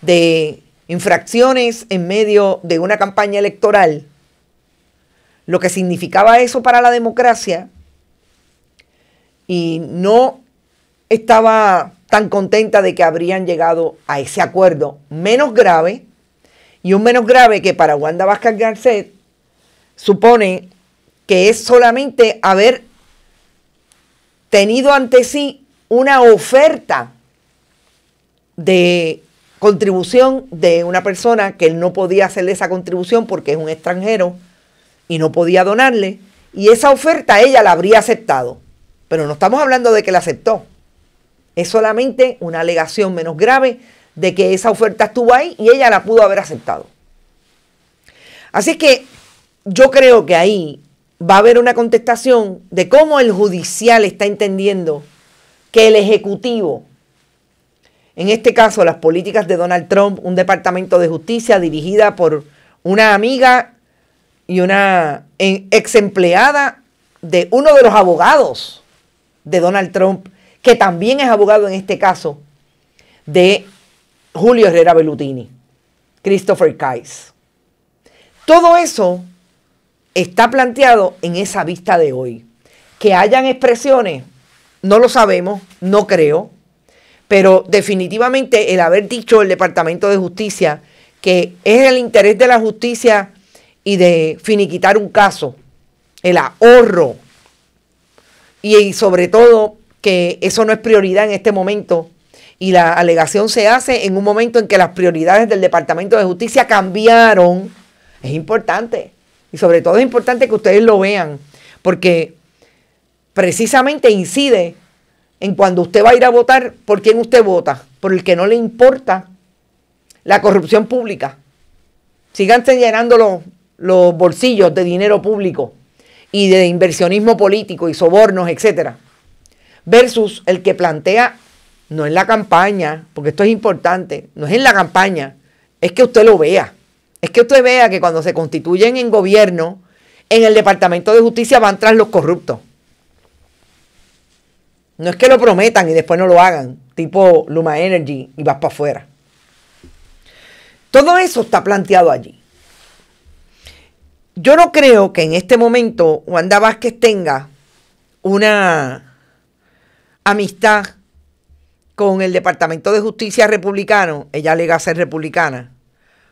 de infracciones en medio de una campaña electoral, lo que significaba eso para la democracia, y no estaba tan contenta de que habrían llegado a ese acuerdo menos grave, y un menos grave que para Wanda Vázquez Garcet supone que es solamente haber tenido ante sí una oferta de contribución de una persona que él no podía hacerle esa contribución porque es un extranjero y no podía donarle, y esa oferta ella la habría aceptado, pero no estamos hablando de que la aceptó, es solamente una alegación menos grave de que esa oferta estuvo ahí y ella la pudo haber aceptado. Así que yo creo que ahí va a haber una contestación de cómo el judicial está entendiendo que el Ejecutivo, en este caso las políticas de Donald Trump, un departamento de justicia dirigida por una amiga y una ex empleada de uno de los abogados de Donald Trump, que también es abogado en este caso de Julio Herrera Bellutini, Christopher Kise. Todo eso está planteado en esa vista de hoy. Que hayan expresiones, no lo sabemos, no creo, pero definitivamente el haber dicho el Departamento de Justicia que es el interés de la justicia y de finiquitar un caso, el ahorro, y sobre todo que eso no es prioridad en este momento, y la alegación se hace en un momento en que las prioridades del Departamento de Justicia cambiaron, es importante. Y sobre todo es importante que ustedes lo vean, porque precisamente incide en cuando usted va a ir a votar, por quién usted vota, por el que no le importa la corrupción pública. Síganse llenando los bolsillos de dinero público y de inversionismo político y sobornos, etcétera, versus el que plantea, no en la campaña, porque esto es importante, no es en la campaña, es que usted lo vea. Es que usted vea que cuando se constituyen en gobierno, en el Departamento de Justicia van tras los corruptos. No es que lo prometan y después no lo hagan, tipo Luma Energy y vas para afuera. Todo eso está planteado allí. Yo no creo que en este momento Wanda Vázquez tenga una amistad con el Departamento de Justicia republicano, ella alega ser republicana,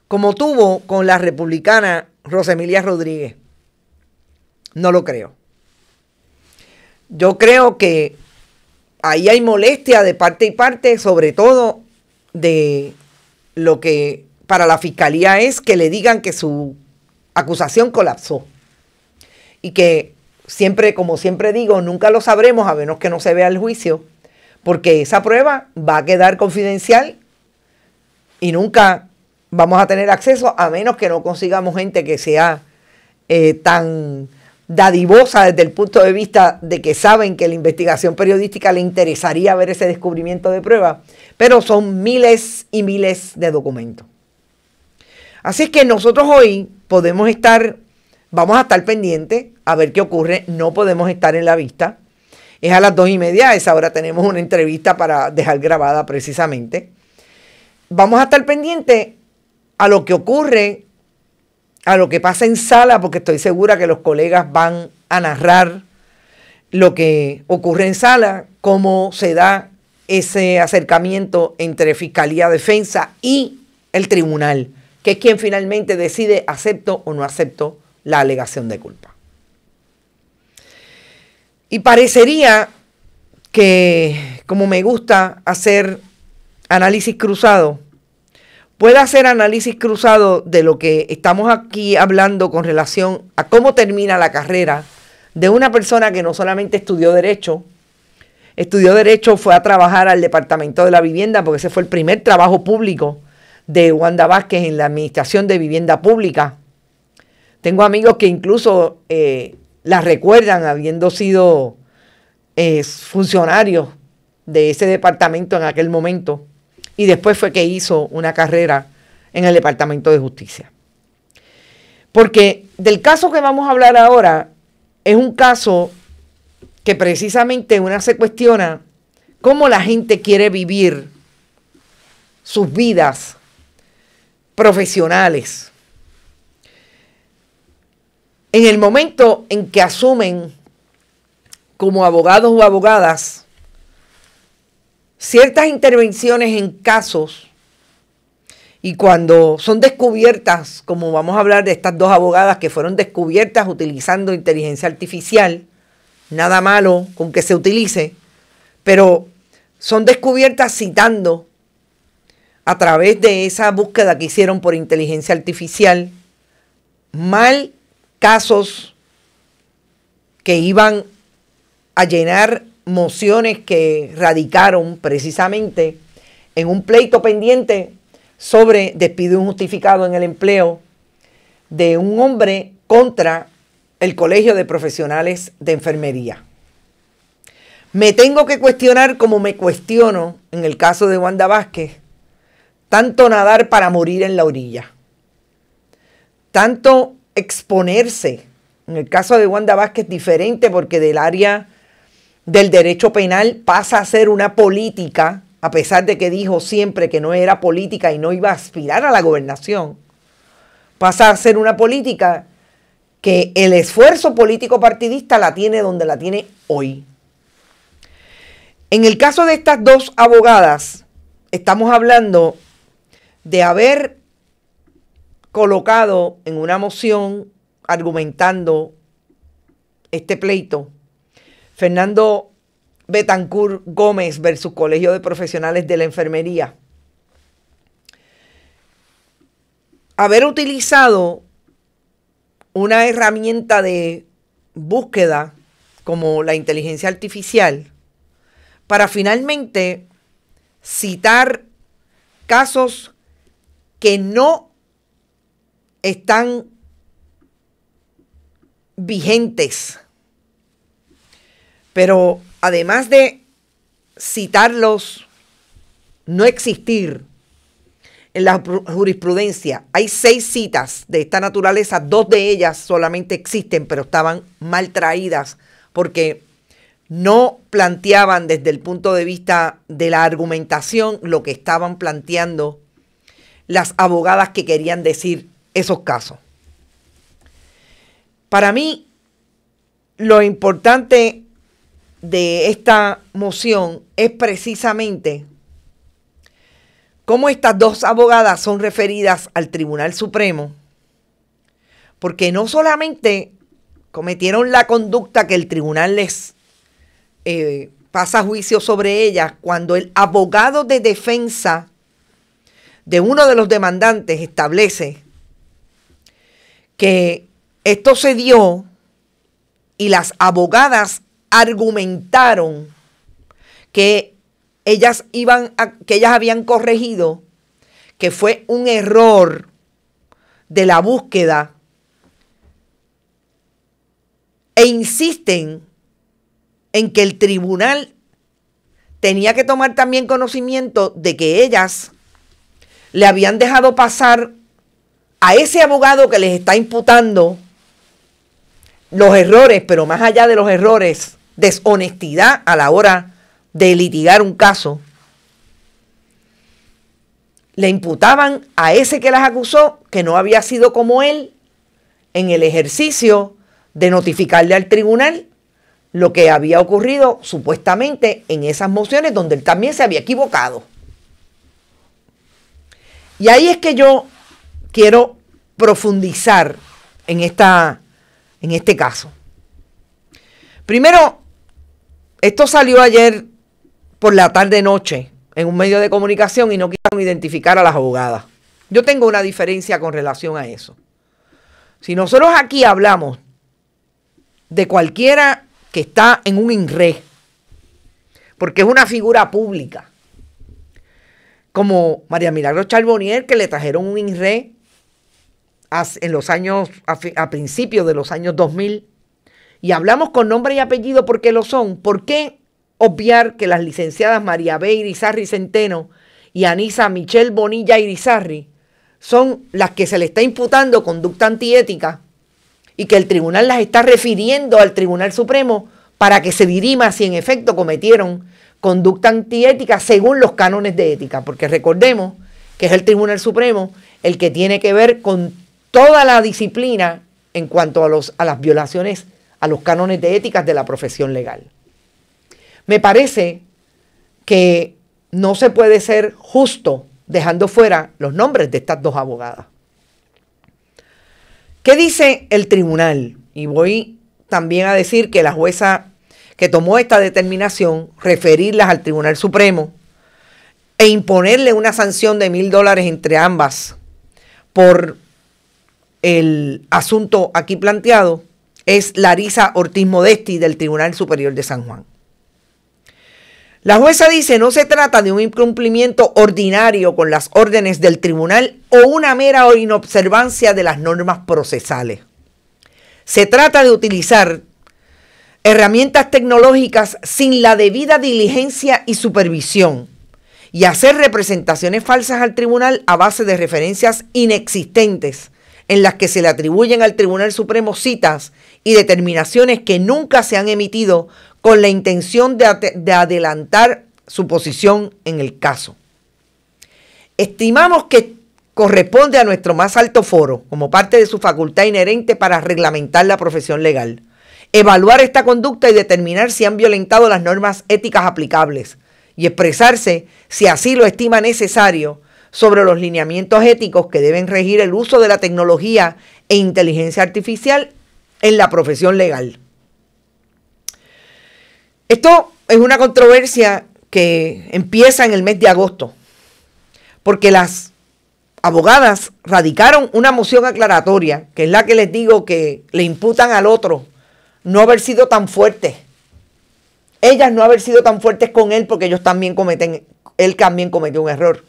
como tuvo con la republicana Rosemilia Rodríguez. No lo creo. Yo creo que ahí hay molestia de parte y parte, sobre todo de lo que para la fiscalía es que le digan que su acusación colapsó. Y que siempre, como siempre digo, nunca lo sabremos a menos que no se vea el juicio, porque esa prueba va a quedar confidencial y nunca vamos a tener acceso a menos que no consigamos gente que sea tan dadivosa desde el punto de vista de que saben que la investigación periodística le interesaría ver ese descubrimiento de prueba, pero son miles y miles de documentos. Así que nosotros hoy vamos a estar pendientes a ver qué ocurre, no podemos estar en la vista. Es a las 2:30, a esa hora tenemos una entrevista para dejar grabada precisamente. Vamos a estar pendientes a lo que ocurre, a lo que pasa en sala, porque estoy segura que los colegas van a narrar lo que ocurre en sala, cómo se da ese acercamiento entre Fiscalía, Defensa y el tribunal, que es quien finalmente decide acepto o no acepto la alegación de culpa. Y parecería que, como me gusta hacer análisis cruzado, pueda hacer análisis cruzado de lo que estamos aquí hablando con relación a cómo termina la carrera de una persona que no solamente estudió Derecho, fue a trabajar al Departamento de la Vivienda, porque ese fue el primer trabajo público de Wanda Vázquez en la Administración de Vivienda Pública. Tengo amigos que incluso la recuerdan habiendo sido funcionarios de ese departamento en aquel momento, y después fue que hizo una carrera en el Departamento de Justicia. Porque del caso que vamos a hablar ahora es un caso que precisamente una se cuestiona cómo la gente quiere vivir sus vidas profesionales. En el momento en que asumen como abogados o abogadas ciertas intervenciones en casos, y cuando son descubiertas, como vamos a hablar de estas dos abogadas que fueron descubiertas utilizando inteligencia artificial, nada malo con que se utilice, pero son descubiertas citando a través de esa búsqueda que hicieron por inteligencia artificial mal casos que iban a llenar mociones que radicaron precisamente en un pleito pendiente sobre despido injustificado en el empleo de un hombre contra el Colegio de Profesionales de Enfermería. Me tengo que cuestionar, como me cuestiono en el caso de Wanda Vázquez, tanto nadar para morir en la orilla, tanto exponerse. En el caso de Wanda Vázquez diferente, porque del área del derecho penal pasa a ser una política, a pesar de que dijo siempre que no era política y no iba a aspirar a la gobernación, pasa a ser una política que el esfuerzo político partidista la tiene donde la tiene hoy. En el caso de estas dos abogadas, estamos hablando de haber colocado en una moción argumentando este pleito Fernando Betancur Gómez versus Colegio de Profesionales de la Enfermería, haber utilizado una herramienta de búsqueda como la inteligencia artificial para finalmente citar casos que no están vigentes, pero además de citarlos, no existir en la jurisprudencia. Hay 6 citas de esta naturaleza, 2 de ellas solamente existen, pero estaban mal traídas porque no planteaban desde el punto de vista de la argumentación lo que estaban planteando las abogadas que querían decir esos casos. Para mí, lo importante de esta moción es precisamente cómo estas dos abogadas son referidas al Tribunal Supremo, porque no solamente cometieron la conducta que el tribunal les pasa juicio sobre ellas, cuando el abogado de defensa de uno de los demandantes establece que esto se dio y las abogadas argumentaron que ellas habían corregido, que fue un error de la búsqueda, e insisten en que el tribunal tenía que tomar también conocimiento de que ellas le habían dejado pasar a ese abogado que les está imputando los errores, pero más allá de los errores, deshonestidad a la hora de litigar un caso. Le imputaban a ese que las acusó que no había sido como él en el ejercicio de notificarle al tribunal lo que había ocurrido supuestamente en esas mociones donde él también se había equivocado. Y ahí es que yo quiero profundizar en este caso. Primero, esto salió ayer por la tarde-noche en un medio de comunicación y no quisieron identificar a las abogadas. Yo tengo una diferencia con relación a eso. Si nosotros aquí hablamos de cualquiera que está en un INRE, porque es una figura pública, como María Milagros Charbonnier, que le trajeron un INRE en los años, a principios de los años 2000, y hablamos con nombre y apellido porque lo son. ¿Por qué obviar que las licenciadas María B. Irizarry Centeno y Anisa Michelle Bonilla Irizarry son las que se le está imputando conducta antiética y que el tribunal las está refiriendo al Tribunal Supremo para que se dirima si en efecto cometieron conducta antiética según los cánones de ética? Porque recordemos que es el Tribunal Supremo el que tiene que ver con toda la disciplina en cuanto a las violaciones a los cánones de ética de la profesión legal. Me parece que no se puede ser justo dejando fuera los nombres de estas dos abogadas. ¿Qué dice el tribunal? Y voy también a decir que la jueza que tomó esta determinación, referirlas al Tribunal Supremo e imponerle una sanción de $1,000 entre ambas por el asunto aquí planteado, es Larisa Ortiz Modesti del Tribunal Superior de San Juan. La jueza dice: no se trata de un incumplimiento ordinario con las órdenes del tribunal o una mera inobservancia de las normas procesales. Se trata de utilizar herramientas tecnológicas sin la debida diligencia y supervisión y hacer representaciones falsas al tribunal a base de referencias inexistentes en las que se le atribuyen al Tribunal Supremo citas y determinaciones que nunca se han emitido con la intención de adelantar su posición en el caso. Estimamos que corresponde a nuestro más alto foro, como parte de su facultad inherente para reglamentar la profesión legal, evaluar esta conducta y determinar si han violentado las normas éticas aplicables y expresarse, si así lo estima necesario, sobre los lineamientos éticos que deben regir el uso de la tecnología e inteligencia artificial en la profesión legal. Esto es una controversia que empieza en el mes de agosto, porque las abogadas radicaron una moción aclaratoria, que es la que les digo que le imputan al otro no haber sido tan fuertes. Ellas no haber sido tan fuertes con él porque él también cometió un error.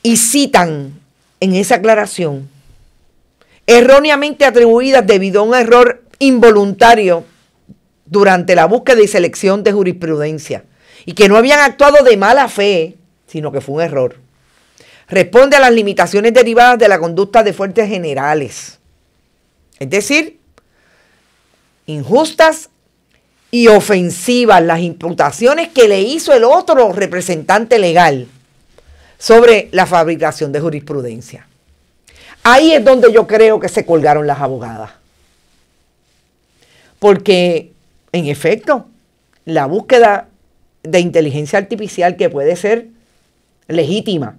Y citan en esa aclaración erróneamente atribuidas debido a un error involuntario durante la búsqueda y selección de jurisprudencia y que no habían actuado de mala fe, sino que fue un error. Responde a las limitaciones derivadas de la conducta de fuentes generales, es decir, injustas y ofensivas las imputaciones que le hizo el otro representante legal sobre la fabricación de jurisprudencia. Ahí es donde yo creo que se colgaron las abogadas. Porque, en efecto, la búsqueda de inteligencia artificial, que puede ser legítima,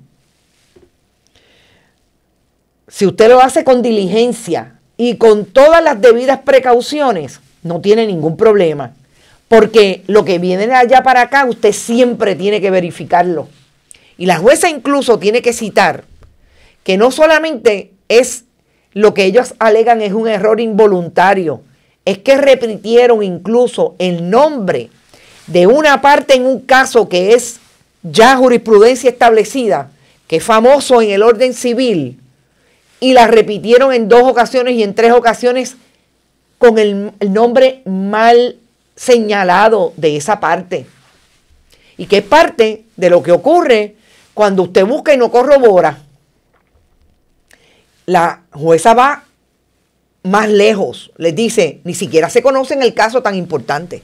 si usted lo hace con diligencia y con todas las debidas precauciones, no tiene ningún problema. Porque lo que viene de allá para acá, usted siempre tiene que verificarlo. Y la jueza incluso tiene que citar que no solamente es lo que ellos alegan es un error involuntario, es que repitieron incluso el nombre de una parte en un caso que es ya jurisprudencia establecida, que es famoso en el orden civil, y la repitieron en 2 ocasiones y en 3 ocasiones con el nombre mal señalado de esa parte. Y que es parte de lo que ocurre cuando usted busca y no corrobora. La jueza va más lejos, les dice, ni siquiera se conoce en el caso tan importante.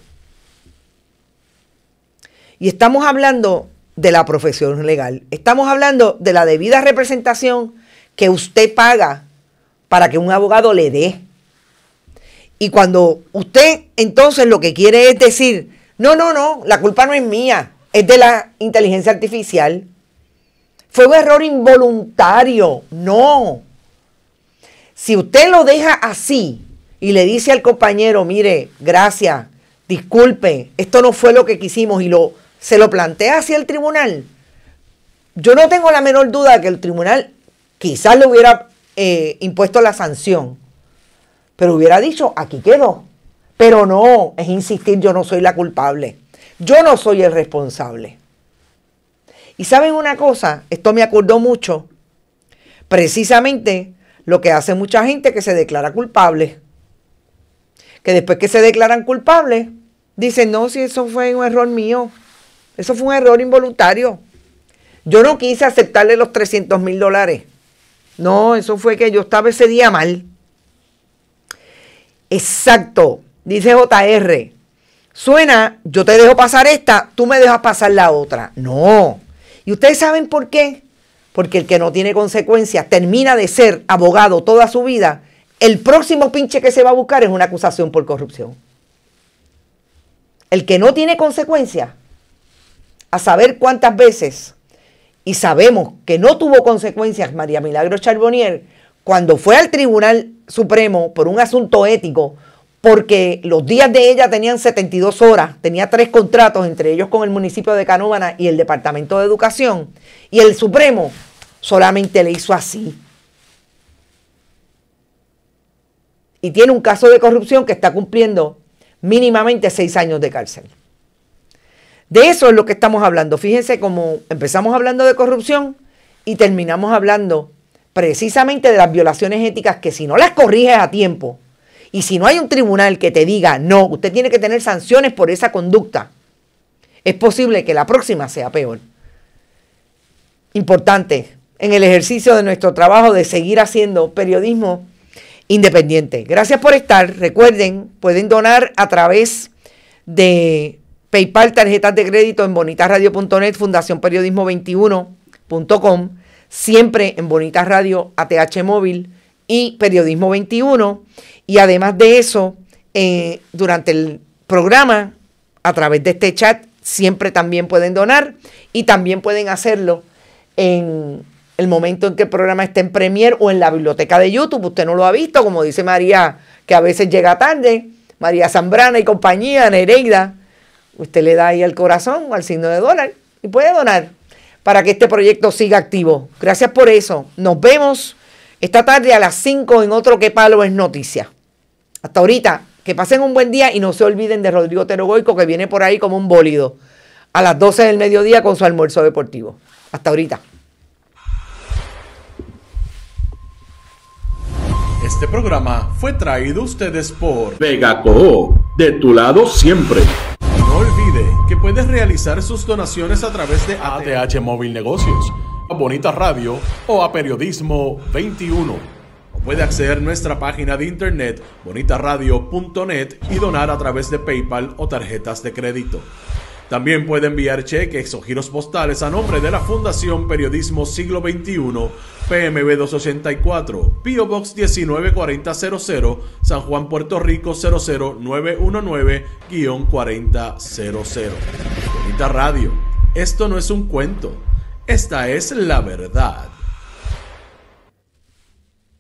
Y estamos hablando de la profesión legal, estamos hablando de la debida representación que usted paga para que un abogado le dé. Y cuando usted entonces lo que quiere es decir, no, la culpa no es mía, es de la inteligencia artificial. Fue un error involuntario, no. Si usted lo deja así y le dice al compañero, mire, gracias, disculpe, esto no fue lo que quisimos y se lo plantea hacia el tribunal, yo no tengo la menor duda de que el tribunal quizás le hubiera impuesto la sanción, pero hubiera dicho, aquí quedó. Pero no, es insistir, yo no soy la culpable, yo no soy el responsable. Y ¿saben una cosa? Esto me acordó mucho, precisamente lo que hace mucha gente que se declara culpable. Que después que se declaran culpables, dicen, no, si eso fue un error mío, eso fue un error involuntario. Yo no quise aceptarle los $300,000. No, eso fue que yo estaba ese día mal. Exacto, dice JR. Suena, yo te dejo pasar esta, tú me dejas pasar la otra. No. ¿Y ustedes saben por qué? Porque el que no tiene consecuencias termina de ser abogado toda su vida. El próximo pinche que se va a buscar es una acusación por corrupción. El que no tiene consecuencias, a saber cuántas veces, y sabemos que no tuvo consecuencias María Milagros Charbonnier cuando fue al Tribunal Supremo por un asunto ético, porque los días de ella tenían 72 horas, tenía 3 contratos, entre ellos con el municipio de Canóvana y el Departamento de Educación, y el Supremo solamente le hizo así. Y tiene un caso de corrupción que está cumpliendo mínimamente 6 años de cárcel. De eso es lo que estamos hablando. Fíjense cómo empezamos hablando de corrupción y terminamos hablando precisamente de las violaciones éticas que si no las corriges a tiempo y si no hay un tribunal que te diga, no, usted tiene que tener sanciones por esa conducta, es posible que la próxima sea peor. Importante en el ejercicio de nuestro trabajo de seguir haciendo periodismo independiente. Gracias por estar. Recuerden, pueden donar a través de PayPal, tarjetas de crédito en bonitasradio.net, fundacionperiodismo21.com, siempre en Bonitas Radio, ATH Móvil y Periodismo 21. Y además de eso, durante el programa, a través de este chat, siempre también pueden donar y también pueden hacerlo en el momento en que el programa esté en Premiere o en la biblioteca de YouTube. Usted no lo ha visto, como dice María, que a veces llega tarde, María Zambrana y compañía, Nereida. Usted le da ahí al corazón o al signo de dólar y puede donar para que este proyecto siga activo. Gracias por eso. Nos vemos esta tarde a las 5 en otro Que Palo es Noticia. Hasta ahorita, que pasen un buen día y no se olviden de Rodrigo Otero Goico, que viene por ahí como un bólido a las 12 del mediodía con su almuerzo deportivo. Hasta ahorita. Este programa fue traído a ustedes por Vegaco, de tu lado siempre. No olvide que puedes realizar sus donaciones a través de ATH Móvil Negocios, a Bonitas Radio o a Periodismo 21. puede acceder a nuestra página de internet bonitaradio.net y donar a través de PayPal o tarjetas de crédito. También puede enviar cheques o giros postales a nombre de la Fundación Periodismo Siglo XXI, PMB 284, P.O. Box 194000, San Juan, Puerto Rico 00919-4000. Bonita Radio, esto no es un cuento, esta es la verdad.